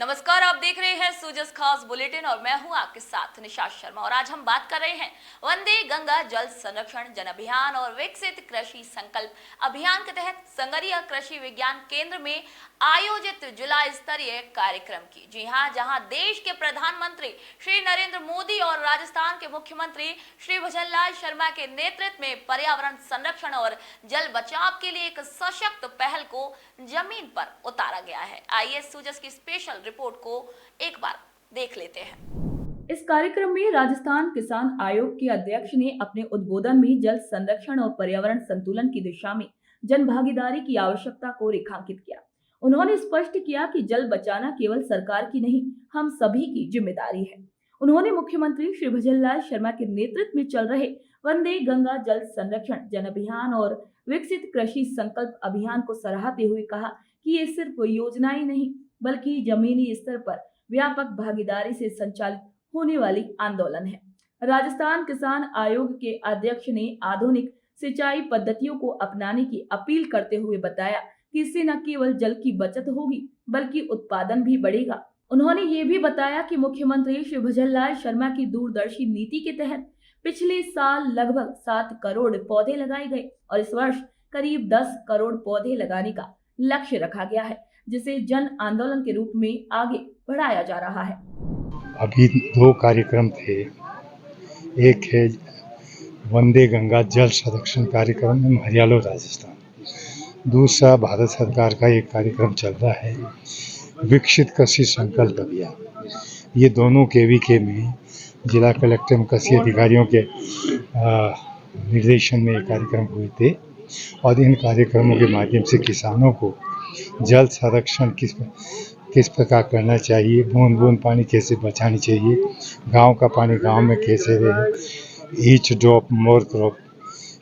नमस्कार, आप देख रहे हैं सूजस खास बुलेटिन और मैं हूं आपके साथ निशा शर्मा। और आज हम बात कर रहे हैं वंदे गंगा जल संरक्षण जन अभियान और विकसित कृषि संकल्प अभियान के तहत संगरिया कृषि विज्ञान केंद्र में आयोजित जिला स्तरीय कार्यक्रम की। जी हां, जहां देश के प्रधानमंत्री श्री नरेंद्र मोदी और राजस्थान के मुख्यमंत्री श्री भजनलाल शर्मा के नेतृत्व में पर्यावरण संरक्षण और जल बचाव के लिए एक सशक्त पहल को जमीन पर उतारा गया है। आइए सूजस की स्पेशल रिपोर्ट को एक बार देख लेते हैं। इस कार्यक्रम में राजस्थान किसान आयोग के अध्यक्ष ने अपने उद्बोधन में जल संरक्षण और पर्यावरण संतुलन की दिशा में जन भागीदारी की आवश्यकता को रेखांकित किया। उन्होंने स्पष्ट किया कि जल बचाना केवल सरकार की नहीं, हम सभी की जिम्मेदारी है। उन्होंने मुख्यमंत्री श्री भजनलाल शर्मा के नेतृत्व में चल रहे वंदे गंगा जल संरक्षण जन अभियान और विकसित कृषि संकल्प अभियान को सराहते हुए कहा कि ये सिर्फ योजनाएं नहीं बल्कि जमीनी स्तर पर व्यापक भागीदारी से संचालित होने वाली आंदोलन है। राजस्थान किसान आयोग के अध्यक्ष ने आधुनिक सिंचाई पद्धतियों को अपनाने की अपील करते हुए बताया कि इससे न केवल जल की बचत होगी बल्कि उत्पादन भी बढ़ेगा। उन्होंने ये भी बताया कि मुख्यमंत्री श्री भजनलाल शर्मा की दूरदर्शी नीति के तहत पिछले साल लगभग 7 करोड़ पौधे लगाए गए और इस वर्ष करीब 10 करोड़ पौधे लगाने का लक्ष्य रखा गया है, जिसे जन आंदोलन के रूप में आगे बढ़ाया जा रहा है। अभी 2 कार्यक्रम थे। एक है वंदे गंगा जल संरक्षण कार्यक्रम में हरियाणा राजस्थान, दूसरा भारत सरकार का एक कार्यक्रम चल रहा है विकसित कृषि संकल्प अभियान। ये दोनों केवीके में जिला कलेक्टर एवं कृषि अधिकारियों के निर्देशन में ये कार्यक्रम हुए थे और इन कार्यक्रमों के माध्यम से किसानों को जल संरक्षण किस प्रकार करना चाहिए, बूंद बूंद पानी कैसे बचानी चाहिए, गांव का पानी गांव में कैसे रहे, ईच ड्रॉप मोर क्रॉप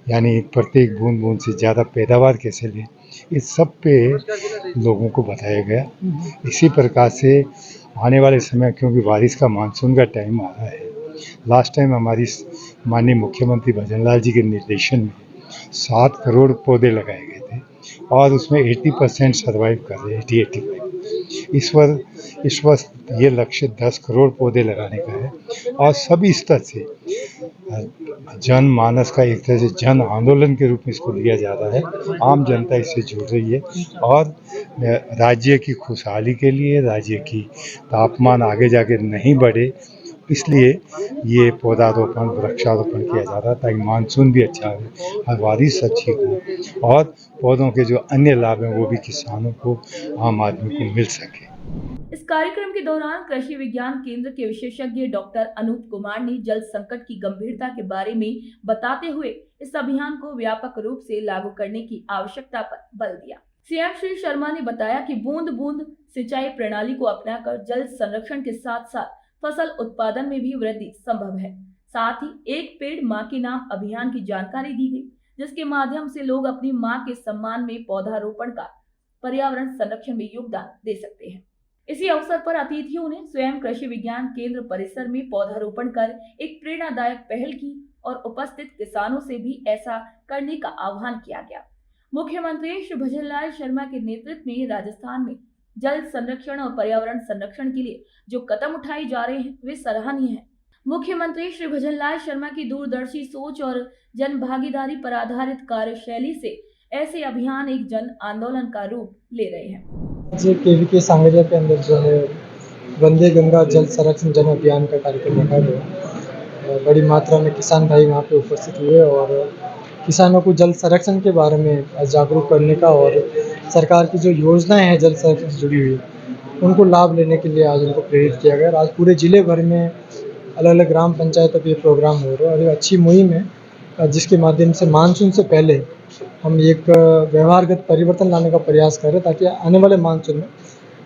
यानी प्रत्येक बूंद बूंद से ज़्यादा पैदावार कैसे लें, इस सब पे लोगों को बताया गया। इसी प्रकार से आने वाले समय, क्योंकि बारिश का मानसून का टाइम आ रहा है, लास्ट टाइम हमारी माननीय मुख्यमंत्री भजनलाल जी के निर्देशन में 7 करोड़ पौधे लगाए गए थे और उसमें 80% सर्वाइव कर रहे हैं, 85। इस वर्ष ये लक्ष्य 10 करोड़ पौधे लगाने का है और सभी स्तर से जनमानस का एक तरह से जन आंदोलन के रूप में इसको लिया जा रहा है। आम जनता इससे जुड़ रही है और राज्य की खुशहाली के लिए, राज्य की तापमान आगे जाके नहीं बढ़े, इसलिए ये पौधारोपण वृक्षारोपण किया जा रहा है ताकि मानसून भी अच्छा हो और बारिश अच्छी हो और पौधों के जो अन्य लाभ हैं वो भी किसानों को, आम आदमी को मिल सके। इस कार्यक्रम के दौरान कृषि विज्ञान केंद्र के विशेषज्ञ डॉक्टर अनूप कुमार ने जल संकट की गंभीरता के बारे में बताते हुए इस अभियान को व्यापक रूप से लागू करने की आवश्यकता पर बल दिया। सीएम श्री शर्मा ने बताया कि बूंद बूंद सिंचाई प्रणाली को अपनाकर जल संरक्षण के साथ साथ फसल उत्पादन में भी वृद्धि संभव है। साथ ही एक पेड़ माँ के नाम अभियान की जानकारी दी गई, जिसके माध्यम से लोग अपनी माँ के सम्मान में पौधारोपण का पर्यावरण संरक्षण में योगदान दे सकते हैं। इसी अवसर पर अतिथियों ने स्वयं कृषि विज्ञान केंद्र परिसर में पौधारोपण कर एक प्रेरणादायक पहल की और उपस्थित किसानों से भी ऐसा करने का आह्वान किया गया। मुख्यमंत्री श्री भजनलाल शर्मा के नेतृत्व में राजस्थान में जल संरक्षण और पर्यावरण संरक्षण के लिए जो कदम उठाए जा रहे हैं वे सराहनीय हैं। मुख्यमंत्री श्री भजनलाल शर्मा की दूरदर्शी सोच और जन भागीदारी पर आधारित कार्यशैली से ऐसे अभियान एक जन आंदोलन का रूप ले रहे हैं। केवीके सांगरिया के अंदर जो है वंदे गंगा जल संरक्षण जन अभियान का कार्यक्रम रखा गया। बड़ी मात्रा में किसान भाई वहाँ पे उपस्थित हुए और किसानों को जल संरक्षण के बारे में जागरूक करने का और सरकार की जो योजनाएं हैं जल संरक्षण से जुड़ी हुई उनको लाभ लेने के लिए आज उनको प्रेरित किया गया। आज पूरे जिले भर में अलग अलग ग्राम पंचायतों पे प्रोग्राम हो रहे हैं और ये अच्छी मुहिम है जिसके माध्यम से मानसून से पहले हम एक व्यवहारगत परिवर्तन लाने का प्रयास कर रहे हैं ताकि आने वाले मानसून में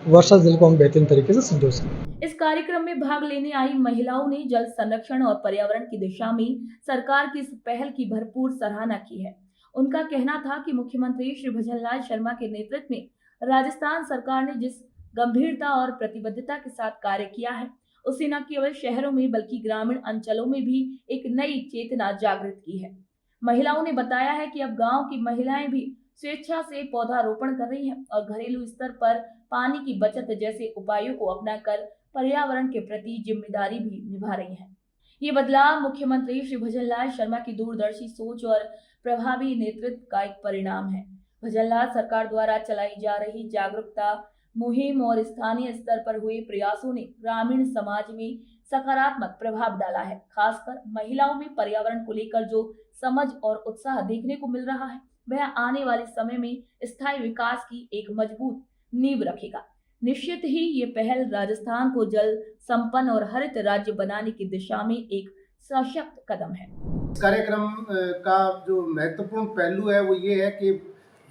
वर्षा जल को हम बेहतरीन तरीके से संजो सकें। इस कार्यक्रम में भाग लेने आई महिलाओं ने जल संरक्षण और पर्यावरण की दिशा में सरकार की इस पहल की भरपूर सराहना की है। उनका कहना था कि मुख्यमंत्री श्री भजनलाल शर्मा के नेतृत्व में राजस्थान सरकार ने जिस गंभीरता और प्रतिबद्धता के साथ कार्य किया है, उससे न केवल शहरों में बल्कि ग्रामीण अंचलों में भी एक नई चेतना जागृत की है। महिलाओं ने बताया है कि अब गांव की महिलाएं भी स्वेच्छा से पौधारोपण कर रही हैं और घरेलू स्तर पर पानी की बचत जैसे उपायों को अपनाकर पर्यावरण के प्रति जिम्मेदारी भी निभा रही हैं। ये बदलाव मुख्यमंत्री श्री भजनलाल शर्मा की दूरदर्शी सोच और प्रभावी नेतृत्व का एक परिणाम है। भजनलाल सरकार द्वारा चलाई जा रही जागरूकता मुहिम और स्थानीय स्तर पर हुए प्रयासों ने ग्रामीण समाज में सकारात्मक प्रभाव डाला है। खासकर महिलाओं में पर्यावरण को लेकर जो समझ और उत्साह देखने को मिल रहा है, वह आने वाले समय में स्थायी विकास की एक मजबूत नींव रखेगा। निश्चित ही ये पहल राजस्थान को जल संपन्न और हरित राज्य बनाने की दिशा में एक सशक्त कदम है। इस कार्यक्रम का जो महत्वपूर्ण पहलू है वो ये है कि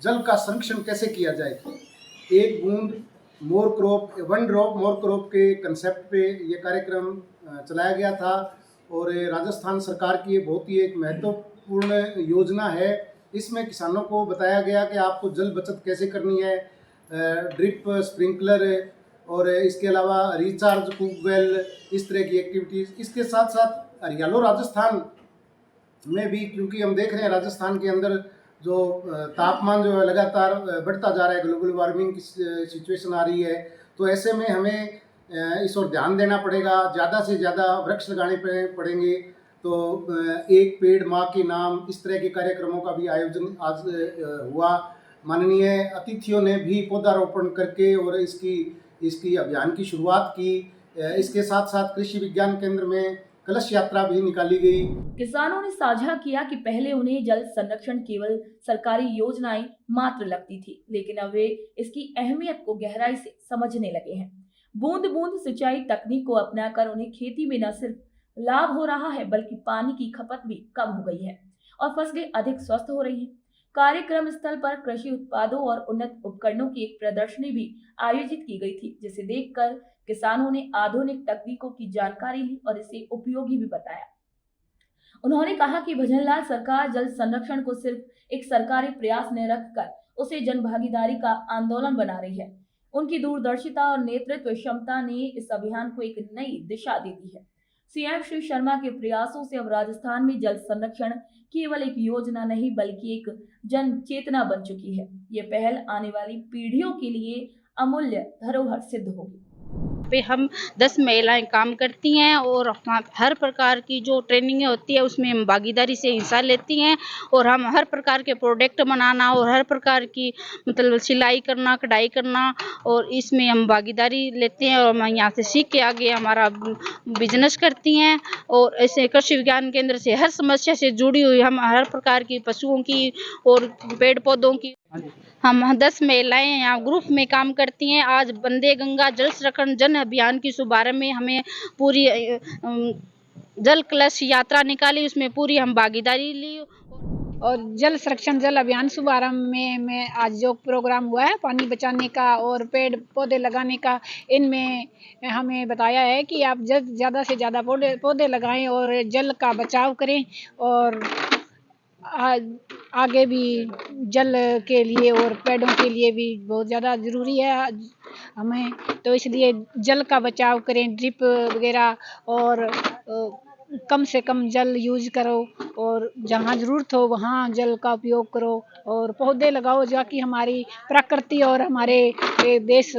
जल का संरक्षण कैसे किया जाए। एक बूंद more crop, one drop more crop के कंसेप्ट पे ये कार्यक्रम चलाया गया था और राजस्थान सरकार की ये बहुत ही एक महत्वपूर्ण योजना है। इसमें किसानों को बताया गया कि आपको जल बचत कैसे करनी है, ड्रिप स्प्रिंकलर और इसके अलावा रिचार्ज ट्यूबवेल, इस तरह की एक्टिविटीज़। इसके साथ साथ हरियालो राजस्थान में भी, क्योंकि हम देख रहे हैं राजस्थान के अंदर जो तापमान जो है लगातार बढ़ता जा रहा है, ग्लोबल वार्मिंग की सिचुएशन आ रही है, तो ऐसे में हमें इस ओर ध्यान देना पड़ेगा। ज़्यादा से ज़्यादा वृक्ष लगाने पड़ेंगे। तो एक पेड़ माँ के नाम, इस तरह के कार्यक्रमों का भी आयोजन आज हुआ। माननीय अतिथियों ने भी पौधारोपण करके और इसकी अभियान की शुरुआत की। इसके साथ साथ कृषि विज्ञान केंद्र में कलश यात्रा भी निकाली गई। किसानों ने साझा किया कि पहले उन्हें जल संरक्षण केवल सरकारी योजनाएं मात्र लगती थी, लेकिन अब वे इसकी अहमियत को गहराई से समझने लगे हैं। बूंद बूंद सिंचाई तकनीक को अपनाकर उन्हें खेती में न सिर्फ लाभ हो रहा है, बल्कि पानी की खपत भी कम हो गई है और फसलें अधिक स्वस्थ हो रही हैं। कार्यक्रम स्थल पर कृषि उत्पादों और उन्नत उपकरणों की एक प्रदर्शनी भी आयोजित की गई थी, जिसे देखकर किसानों ने आधुनिक तकनीकों की जानकारी ली और इसे उपयोगी भी बताया। उन्होंने कहा कि भजनलाल सरकार जल संरक्षण को सिर्फ एक सरकारी प्रयास न रखकर उसे जनभागीदारी का आंदोलन बना रही है। उनकी दूरदर्शिता और नेतृत्व क्षमता ने इस अभियान को एक नई दिशा दे दी है। सीएम श्री शर्मा के प्रयासों से अब राजस्थान में जल संरक्षण केवल एक योजना नहीं, बल्कि एक जन चेतना बन चुकी है। ये पहल आने वाली पीढ़ियों के लिए अमूल्य धरोहर सिद्ध होगी। पे हम 10 महिलाएं काम करती हैं और हर प्रकार की जो ट्रेनिंग होती है उसमें हम भागीदारी से हिस्सा लेती हैं और हम हर प्रकार के प्रोडक्ट बनाना और हर प्रकार की मतलब सिलाई करना, कढ़ाई करना, और इसमें हम भागीदारी लेते हैं और हम यहाँ से सीख के आगे हमारा बिजनेस करती हैं। और ऐसे कृषि विज्ञान केंद्र से हर समस्या से जुड़ी हुई हम हर प्रकार की पशुओं की और पेड़ पौधों की हम 10 महिलाएं यहाँ ग्रुप में काम करती हैं। आज वंदे गंगा जल संरक्षण जन अभियान की शुभारंभ में हमें पूरी जल कलश यात्रा निकाली, उसमें पूरी हम भागीदारी ली। और जल संरक्षण जल अभियान शुभारंभ में आज जो प्रोग्राम हुआ है पानी बचाने का और पेड़ पौधे लगाने का, इनमें हमें बताया है कि आप ज़्यादा से ज़्यादा पौधे लगाएं और जल का बचाव करें और आगे भी जल के लिए और पेड़ों के लिए भी बहुत ज़्यादा ज़रूरी है हमें, तो इसलिए जल का बचाव करें, ड्रिप वगैरह और कम से कम जल यूज करो और जहाँ ज़रूरत हो वहाँ जल का उपयोग करो और पौधे लगाओ, जाकि हमारी प्रकृति और हमारे देश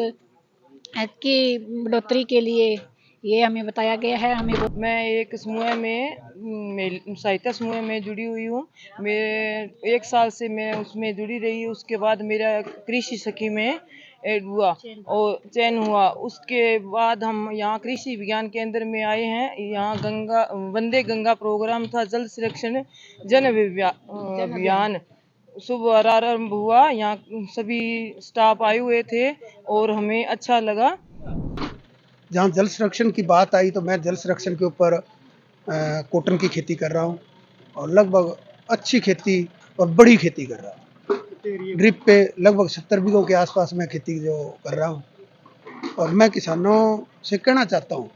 की बढ़ोतरी के लिए ये हमें बताया गया है। मैं एक समूह में सहायता समूह में जुड़ी हुई हूँ। मैं 1 साल से मैं उसमें जुड़ी रही हूँ। उसके बाद मेरा कृषि सखी में ऐड हुआ और चयन हुआ। उसके बाद हम यहाँ कृषि विज्ञान केंद्र में आए हैं। यहाँ वंदे गंगा प्रोग्राम था, जल संरक्षण जन अभियान शुभ आरंभ हुआ। यहाँ सभी स्टाफ आए हुए थे और हमें अच्छा लगा। जहाँ जल संरक्षण की बात आई तो मैं जल संरक्षण के ऊपर कॉटन की खेती कर रहा हूँ और लगभग अच्छी खेती और बड़ी खेती कर रहा हूँ। ड्रिप पे लगभग 70 बीघों के आसपास मैं खेती जो कर रहा हूँ और मैं किसानों से कहना चाहता हूँ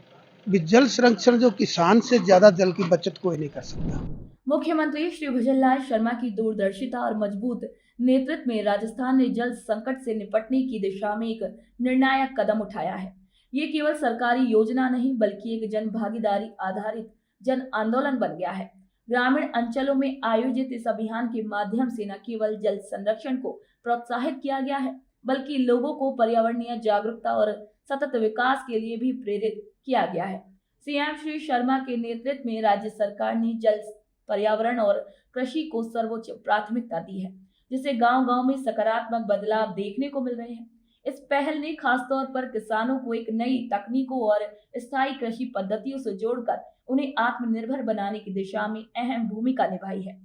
कि जल संरक्षण जो किसान से ज़्यादा जल की बचत कोई नहीं कर सकता। मुख्यमंत्री श्री भजनलाल शर्मा की दूरदर्शिता और मजबूत नेतृत्व में राजस्थान ने जल संकट से निपटने की दिशा में एक निर्णायक कदम उठाया है। ये केवल सरकारी योजना नहीं, बल्कि एक जन भागीदारी आधारित जन आंदोलन बन गया है। ग्रामीण अंचलों में आयोजित इस अभियान के माध्यम से न केवल जल संरक्षण को प्रोत्साहित किया गया है, बल्कि लोगों को पर्यावरणीय जागरूकता और सतत विकास के लिए भी प्रेरित किया गया है। सीएम श्री शर्मा के नेतृत्व में राज्य सरकार ने जल, पर्यावरण और कृषि को सर्वोच्च प्राथमिकता दी है, जिससे गांव-गांव में सकारात्मक बदलाव देखने को मिल रहे हैं। इस पहल ने खासतौर पर किसानों को एक नई तकनीकों और स्थायी कृषि पद्धतियों से जोड़कर उन्हें आत्मनिर्भर बनाने की दिशा में अहम भूमिका निभाई है।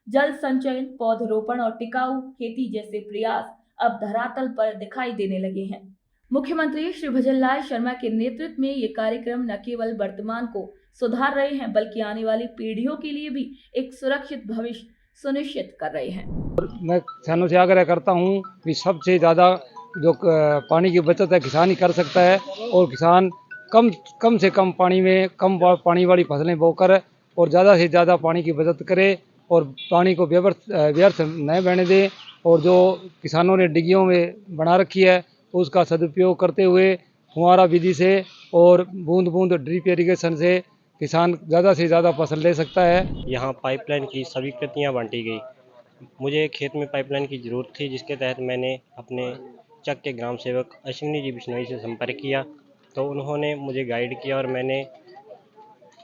जल संचयन, पौधरोपण और टिकाऊ खेती जैसे प्रयास अब धरातल पर दिखाई देने लगे हैं। मुख्यमंत्री श्री भजनलाल शर्मा के नेतृत्व में ये कार्यक्रम न केवल वर्तमान को सुधार रहे हैं, बल्कि आने वाली पीढ़ियों के लिए भी एक सुरक्षित भविष्य सुनिश्चित कर रहे हैं। मैं किसानों से आग्रह करता हूँ कि सबसे ज़्यादा जो पानी की बचत है किसान ही कर सकता है, और किसान कम से कम पानी में कम पानी वाली फसलें बोकर और ज़्यादा से ज़्यादा पानी की बचत करे और पानी को व्यर्थ न बहने दे। और जो किसानों ने डिग्गियों में बना रखी है उसका सदुपयोग करते हुए फुहारा विधि से और बूंद बूंद ड्रिप इरिगेशन से किसान ज़्यादा से ज़्यादा फसल ले सकता है। यहाँ पाइपलाइन की स्वीकृतियाँ बांटी गई। मुझे खेत में पाइपलाइन की ज़रूरत थी, जिसके तहत मैंने अपने चक के ग्राम सेवक अश्विनी जी बिश्नोई से संपर्क किया, तो उन्होंने मुझे गाइड किया और मैंने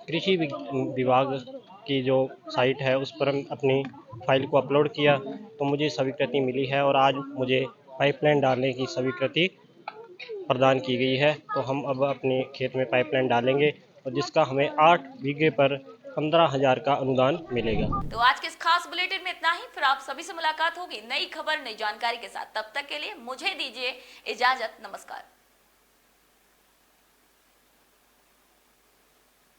कृषि विभाग की जो साइट है उस पर अपनी फाइल को अपलोड किया, तो मुझे स्वीकृति मिली है और आज मुझे पाइपलाइन डालने की स्वीकृति प्रदान की गई है। तो हम अब अपने खेत में पाइपलाइन डालेंगे और जिसका हमें 8 बीघे पर 15,000 का अनुदान मिलेगा। तो आज के इस खास बुलेटिन में इतना ही। फिर आप सभी से मुलाकात होगी नई खबर, नई जानकारी के साथ। तब तक के लिए मुझे दीजिए इजाजत। नमस्कार।